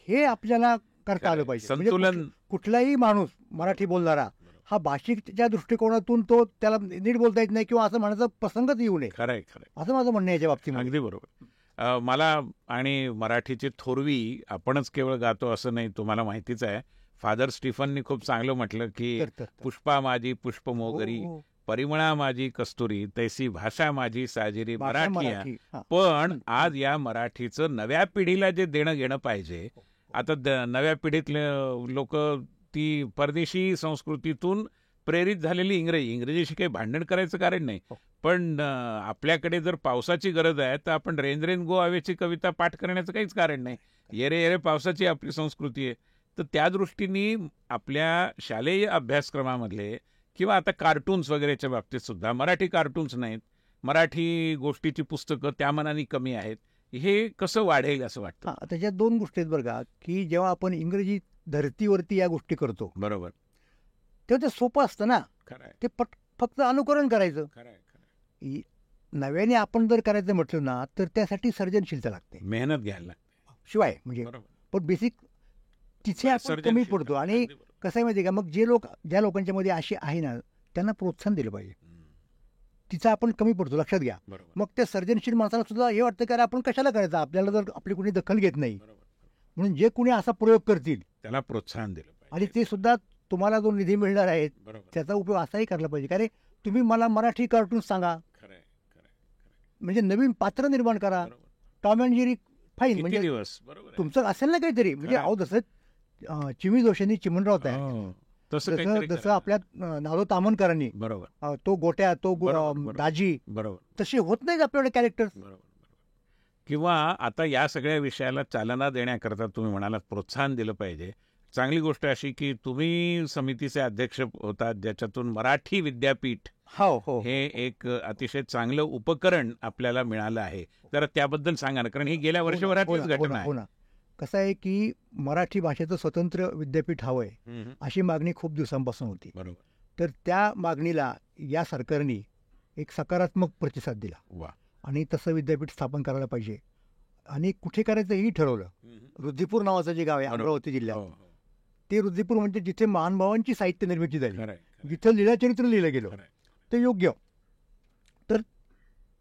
S1: हे आपल्याला करता आलं पाहिजे. म्हणजे
S2: संतुलन.
S1: कुठलाही माणूस मराठी बोलणारा हा भाषिकच्या दृष्टिकोनातून तो त्याला नीट बोलता येत नाही किंवा असं म्हणायचं प्रसंगच येऊ नये,
S2: खरंय खरंय,
S1: असं माझं म्हणणं आहे याच्या बाबतीमध्ये.
S2: अगदी बरोबर. मला आणि मराठीची थोरवी आपणच केवळ गातो असं नाही, तुम्हाला माहितीच आहे. फादर स्टीफननी खूप चांगलं म्हटलं की
S1: तर- तर- तर.
S2: पुष्पा माझी पुष्प मोगरी,
S1: हो, हो.
S2: परिमळा माझी कस्तुरी, तैसी भाषा माझी साजिरी
S1: भाषा
S2: मराठी आहे.
S1: मराठी. हा.
S2: पण आज या मराठीचं नव्या पिढीला जे देणं घेणं पाहिजे, आता नव्या पिढीतले लोक ती परदेशी संस्कृतीतून प्रेरित झालेली इंग्रजीशी काही भांडण करायचं कारण नाही,
S1: हो.
S2: पण आपल्याकडे जर पावसाची गरज आहे तर आपण रेन रेन गो हवेची कविता पाठ करण्याचं काहीच कारण नाही. येरे येरे पावसाची आपली संस्कृती आहे. तर त्या दृष्टीने आपल्या शालेय अभ्यासक्रमामधले किंवा आता कार्टून्स वगैरेच्या बाबतीत सुद्धा मराठी कार्टून्स नाहीत, मराठी गोष्टीची पुस्तकं त्या मनाने कमी आहेत. हे कसं वाढेल असं वाटतं?
S1: हा, त्याच्यात दोन गोष्टी आहेत बरं का, की जेव्हा आपण इंग्रजी धर्तीवरती या गोष्टी करतो
S2: बरोबर,
S1: तेव्हा ते सोपं असतं ना,
S2: खरं आहे,
S1: ते फक्त अनुकरण करायचं.
S2: खरं आहे, खरं आहे.
S1: नव्याने आपण जर करायचं म्हटलं ना तर त्यासाठी सर्जनशीलता लागते,
S2: मेहनत घ्यायला लागते.
S1: शिवाय म्हणजे
S2: बरोबर,
S1: पण बेसिक तिथे आपण कमी
S2: सर्जनशील.
S1: पडतो. आणि
S2: अगदी बरोबर.
S1: कसं आहे माहिती आहे का, मग ज्या लोकांच्या मध्ये अशी आहे ना त्यांना प्रोत्साहन दिलं पाहिजे. तिचं आपण कमी पडतो, लक्षात घ्या.
S2: बरोबर,
S1: मग त्या सर्जनशील माणसाला सुद्धा हे वाटतं की अरे आपण कशाला करायचं, आपल्याला जर आपली कुणी दखल घेत नाही,
S2: बरोबर.
S1: म्हणून जे कुणी असा प्रयोग करतील
S2: त्याला प्रोत्साहन दिलं
S1: आणि
S2: पाहिजे.
S1: ते सुद्धा तुम्हाला जो निधी मिळणार आहे
S2: बरोबर,
S1: त्याचा उपयोग असाही करायला पाहिजे. कारण तुम्ही मला मराठी कार्टून सांगा,
S2: खरं आहे, खरं आहे.
S1: म्हणजे नवीन पात्र निर्माण करा.
S2: बरोबर.
S1: टॉम अँड जेरी फाईन,
S2: किती
S1: म्हणजे
S2: दिवस, बरोबर आहे.
S1: तुमचं असेल ना काहीतरी, म्हणजे
S2: खरं.
S1: अहो जसं चिमी जोशींनी चिमणराव तयार केलं,
S2: हो, तसं
S1: जसं
S2: काहीतरी
S1: जसं
S2: करा.
S1: आपल्या नारो तामणकरांनी
S2: बरोबर,
S1: तो गोट्या, तो
S2: बरोबर, बरोबर.
S1: दाजी,
S2: बरोबर,
S1: तसे होत नाहीत आपल्याकडे कॅरेक्टर.
S2: बरोबर, बरोबर. किंवा आता या सगळ्या विषयाला चालना देण्याकरता तुम्ही म्हणालात प्रोत्साहन दिलं पाहिजे. चांगली गोष्ट अशी की तुम्ही समितीचे अध्यक्ष होतात, ज्याच्यातून मराठी विद्यापीठ
S1: हो हो
S2: हे एक अतिशय चांगलं उपकरण आपल्याला मिळालं आहे. तर त्याबद्दल सांगा ना, कारण ही गेल्या वर्षभरातलीच घटना
S1: हो
S2: आहे.
S1: ना. कसं आहे की मराठी भाषेचं स्वतंत्र विद्यापीठ हवंय
S2: हम्म,
S1: अशी मागणी खूप दिवसांपासून होती.
S2: बरोबर,
S1: तर त्या मागणीला या सरकारने एक सकारात्मक प्रतिसाद दिला
S2: वा,
S1: आणि तसं विद्यापीठ स्थापन करायला पाहिजे. आणि कुठे करायचं हेही ठरवलं.
S2: हम्म,
S1: रुद्रपूर नावाचं जे गाव आहे
S2: बरोबर.
S1: अमरावती जिल्ह्यात,
S2: हो, हो.
S1: ते रुद्रपूर म्हणजे जिथे महानुभावांची साहित्य निर्मिती झाली,
S2: खरं आहे, खरं आहे,
S1: जिथं लीलाचरित्र लिहिलं गेलं,
S2: खरं आहे.
S1: ते योग्य. तर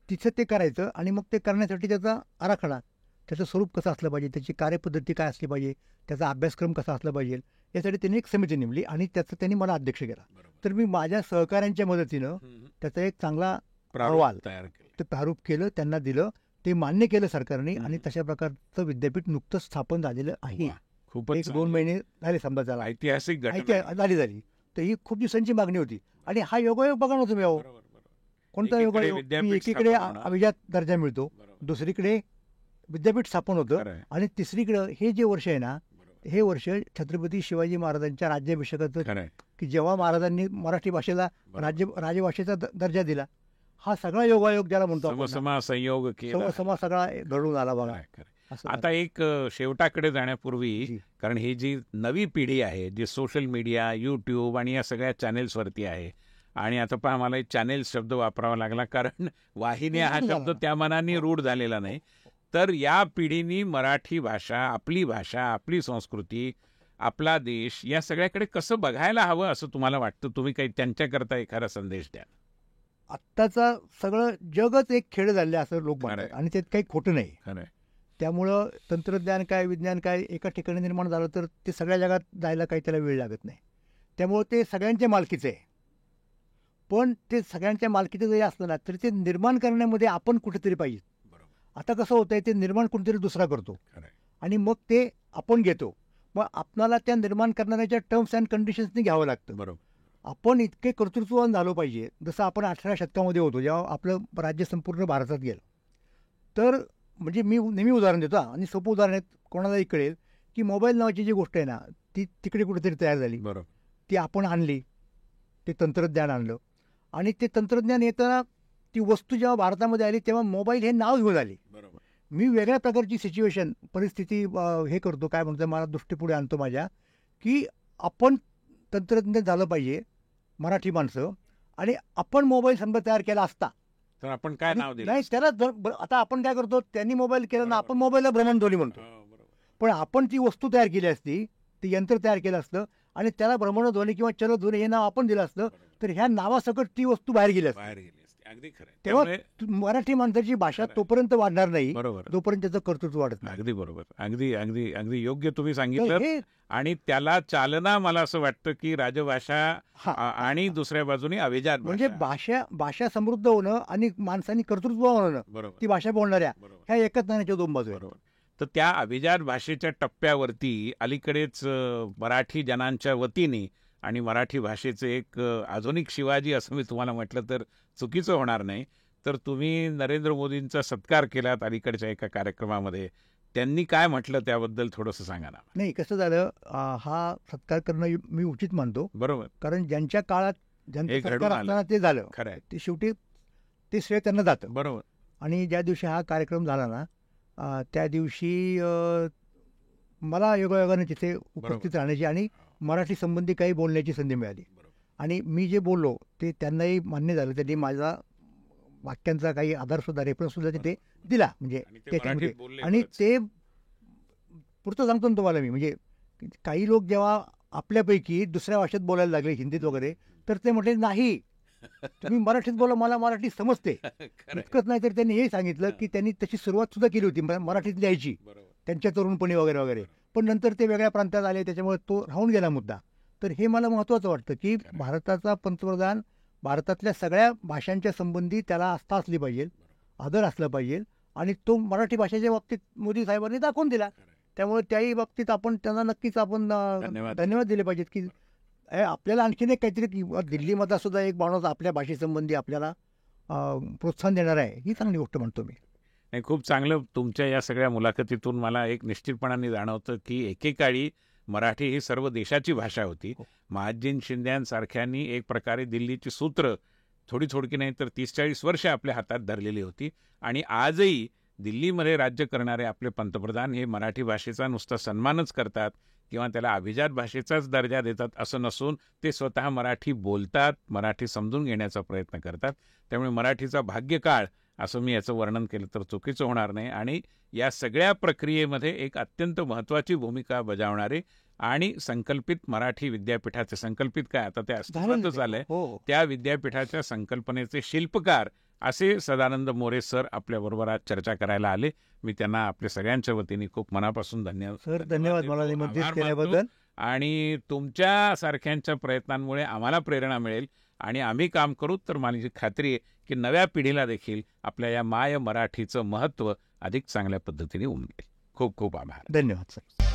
S1: तिथं ते करायचं आणि मग ते करण्यासाठी त्याचा आराखडा, त्याचं स्वरूप कसं असलं पाहिजे, त्याची कार्यपद्धती काय असली पाहिजे, त्याचा अभ्यासक्रम कसा असला पाहिजे, यासाठी त्यांनी एक समिती नेमली आणि त्याचं त्यांनी मला अध्यक्ष केला.
S2: बरोबर.
S1: तर मी माझ्या सहकाऱ्यांच्या मदतीनं
S2: हम्म,
S1: त्याचा एक चांगला
S2: प्रारूप
S1: अहवाल
S2: तयार केलं.
S1: ते प्रारूप केलं, त्यांना दिलं, ते मान्य केलं सरकारने
S2: हम्म.
S1: आणि तशा प्रकारचं विद्यापीठ नुकतंच स्थापन झालेलं आहे.
S2: वा, खूपच
S1: 1-2
S2: चांगलं.
S1: महिने झाले समजा त्याला.
S2: ऐतिहासिक घटना
S1: माहिती
S2: आहे.
S1: झाली. तर ही खूप दिवसांची मागणी होती आणि हा योगायोग बघा ना तुम्ही. अहो
S2: बरोबर, बरोबर.
S1: कोणता
S2: एकीकडे
S1: योगायोग की
S2: विद्यापीठ
S1: एकीकडे
S2: स्थापन होणं.
S1: अभिजात दर्जा मिळतो,
S2: बरोबर,
S1: दुसरीकडे विद्यापीठ स्थापन होतं
S2: खरं आहे,
S1: आणि तिसरीकडे हे जे वर्ष आहे ना,
S2: बरोबर.
S1: हे वर्ष छत्रपती शिवाजी महाराजांच्या राज्याभिषेकाचं,
S2: खरं आहे,
S1: की जेव्हा महाराजांनी मराठी भाषेला
S2: बरोबर.
S1: राजभाषेचा दर्जा दिला, हा सगळा योगायोग ज्याला म्हणतो आपण ना,
S2: समसमा संयोग केला.
S1: समा सगळा घडून आला बघा.
S2: खरं आहे, खरं आहे.
S1: असं
S2: आता एक शेवटाकडे जाण्यापूर्वी,
S1: जी.
S2: कारण ही जी नवी पिढी आहे जी सोशल मीडिया, यूट्यूब आणि या सगळ्या चॅनेल्सवरती आहे, आणि आता पहा मला चॅनेल शब्द वापरावा लागला कारण वाहिन्या हा शब्द त्या मनाने रूढ झालेला नाही. तर या पिढीनी मराठी भाषा, आपली संस्कृती, आपला देश या सगळ्याकडे कसं बघायला हवं असं तुम्हाला वाटतं? तुम्ही काही त्यांच्याकरता एखादा संदेश द्या.
S1: आत्ताचा सगळं जगच एक खेळ झाले असं लोक
S2: खरंय.
S1: म्हणतात आणि त्यात काही खोटं नाही.
S2: खरं आहे,
S1: त्यामुळं तंत्रज्ञान काय, विज्ञान काय एका ठिकाणी निर्माण झालं तर ते सगळ्या जगात जायला काही त्याला वेळ लागत नाही. त्यामुळं ते सगळ्यांच्या मालकीचं आहे. पण ते सगळ्यांच्या मालकीचं जरी असलं ना तरी ते निर्माण करण्यामध्ये आपण कुठेतरी पाहिजे.
S2: बरोबर,
S1: आता कसं होतंय, ते निर्माण कुठेतरी दुसरा करतो
S2: खरं आहे,
S1: आणि मग ते आपण घेतो. मग आपल्याला त्या निर्माण करणाऱ्याच्या टर्म्स अँड कंडिशन्सनी घ्यावं लागतं.
S2: बरोबर,
S1: आपण इतके कर्तृत्ववान झालो पाहिजे, जसं आपण 18व्या शतकामध्ये होतो जेव्हा आपलं राज्य संपूर्ण भारतात गेलं. तर म्हणजे मी नेहमी उदाहरण देतो आणि सोपं उदाहरण आहे, कोणालाही कळेल की मोबाईल नावाची जी गोष्ट आहे ना ती तिकडे कुठेतरी तयार झाली,
S2: बरोबर,
S1: ती आपण आणली, ते तंत्रज्ञान आणलं. आणि ते तंत्रज्ञान येताना ती वस्तू जेव्हा भारतामध्ये आली तेव्हा मोबाईल हे नाव घेऊन आली.
S2: बरोबर.
S1: मी वेगळ्या प्रकारची सिच्युएशन परिस्थिती हे करतो, काय म्हणतो, मला दृष्टीपुढे आणतो माझ्या, की आपण तंत्रज्ञ झालं पाहिजे मराठी माणसं, आणि आपण मोबाईल समजा तयार केला असता
S2: तर आपण काय नाव दिलं?
S1: नाही त्याला आता आपण काय करतो, त्यांनी मोबाईल केला ना, आपण मोबाईलला भ्रमणध्वनी म्हणतो. पण आपण ती वस्तू तयार केली असती, ती यंत्र तयार केलं असतं आणि त्याला भ्रमणध्वनी किंवा चलध्वनी हे नाव आपण दिलं असतं, तर ह्या नावासकट ती वस्तू बाहेर गेली असती.
S2: अगदी खरं.
S1: तेव्हा मराठी माणसाची भाषा तोपर्यंत वाढणार नाही
S2: बरोबर,
S1: जोपर्यंत त्याचं कर्तृत्व वाढत नाही.
S2: अगदी बरोबर. अगदी अगदी अगदी योग्य तुम्ही सांगितलं. आणि त्याला चालना मला असं वाटतं की राजभाषा आणि दुसऱ्या बाजूने अभिजात
S1: म्हणजे भाषा समृद्ध होणं आणि माणसांनी कर्तृत्व होणं,
S2: बरोबर,
S1: ती भाषा बोलणाऱ्या, ह्या एकच नाण्याच्या दोन बाजू आहेत.
S2: बरोबर. तर त्या अभिजात भाषेच्या टप्प्यावरती अलीकडेच मराठी जनांच्या वतीने आणि मराठी भाषेचे एक आधुनिक शिवाजी असं मी तुम्हाला म्हटलं तर चुकीचं होणार नाही, तर तुम्ही नरेंद्र मोदींचा सत्कार केलात अलीकडच्या एका कार्यक्रमामध्ये. त्यांनी काय म्हटलं त्याबद्दल थोडंसं सांगा ना.
S1: नाही, कसं झालं, हा सत्कार करणं मी उचित मानतो.
S2: बरोबर.
S1: कारण ज्यांच्या काळात ज्यांचं सत्कार असताना ते झालं,
S2: खरं आहे,
S1: ते शेवटी ते श्रेय त्यांना जातं.
S2: बरोबर.
S1: आणि ज्या दिवशी हा कार्यक्रम झाला ना, त्या दिवशी मला योगायोगाने तिथे उपस्थित राहण्याची आणि मराठी संबंधी काही बोलण्याची संधी मिळाली. आणि मी जे बोललो ते त्यांनाही मान्य झालं. त्यांनी माझा वाक्यांचा काही आधारसुद्धा, रेफरन्ससुद्धा तिथे दिला. म्हणजे त्याच्यामध्ये, आणि ते पुढचं सांगतो ना तुम्हाला मी, म्हणजे काही लोक जेव्हा आपल्यापैकी दुसऱ्या भाषेत बोलायला लागले, हिंदीत वगैरे, तर ते म्हटले नाही तुम्ही मराठीत बोला, मला मराठी समजते. इतकंच नाही तर त्यांनी हे सांगितलं की त्यांनी तशी सुरुवात सुद्धा केली होती मराठीत लिहायची त्यांच्या तरुणपणी वगैरे वगैरे, पण नंतर ते वेगळ्या प्रांतात आले, त्याच्यामुळे तो राहून गेला मुद्दा. तर हे मला महत्त्वाचं वाटतं की भारताचा पंतप्रधान भारतातल्या सगळ्या भाषांच्या संबंधी त्याला आस्था असली पाहिजे, आदर असला पाहिजे, आणि तो मराठी भाषेच्या बाबतीत मोदी साहेबांनी दाखवून दिला. त्यामुळे त्याही बाबतीत आपण त्यांना नक्कीच आपण धन्यवाद दिले पाहिजेत की आपल्याला आणखीन एक काहीतरी, दिल्लीमधला सुद्धा एक माणूस आपल्या भाषेसंबंधी आपल्याला प्रोत्साहन देणार आहे, ही चांगली गोष्ट म्हणतो मी.
S2: नाही, खूप चांगलं. तुमच्या या सगळ्या मुलाखतीतून मला एक निश्चितपणाने जाणवतं की एकेकाळी मराठी ही सर्व देशाची भाषा होती. महादजी शिंद्यांसारख्यांनी एक प्रकारे दिल्लीची सूत्र थोडी थोडकी नाही तर 30-40 वर्ष आपल्या हातात धरलेली होती. आणि आजही दिल्लीमध्ये राज्य करणारे आपले पंतप्रधान हे मराठी भाषेचा नुसता सन्मानच करतात किंवा त्याला अभिजात भाषेचाच दर्जा देतात असं नसून ते स्वतः मराठी बोलतात, मराठी समजून घेण्याचा प्रयत्न करतात. त्यामुळे मराठीचा भाग्यकाळ असं मी याचं वर्णन केलं तर चुकीचं होणार नाही. आणि या सगळ्या प्रक्रियेमध्ये एक अत्यंत महत्त्वाची भूमिका बजावणारे आणि संकल्पित मराठी विद्यापीठाचे, संकल्पित काय आता ते अस्तित्वातच आलंय, त्या विद्यापीठाच्या संकल्पनेचे शिल्पकार असे सदानंद मोरे सर आपल्याबरोबर आज चर्चा करायला आले. मी त्यांना आपल्या सगळ्यांच्या वतीने खूप मनापासून
S1: धन्यवाद मला निमंत्रित केल्याबद्दल.
S2: आणि तुमच्या सारख्यांच्या प्रयत्नांमुळे आम्हाला प्रेरणा मिळेल आणि आम्ही काम करू तर माझी खात्री आहे की नव्या पिढीला देखील आपल्या या माय मराठीचं महत्त्व अधिक चांगल्या पद्धतीने उमगेल. खूप खूप आभार.
S1: धन्यवाद सर.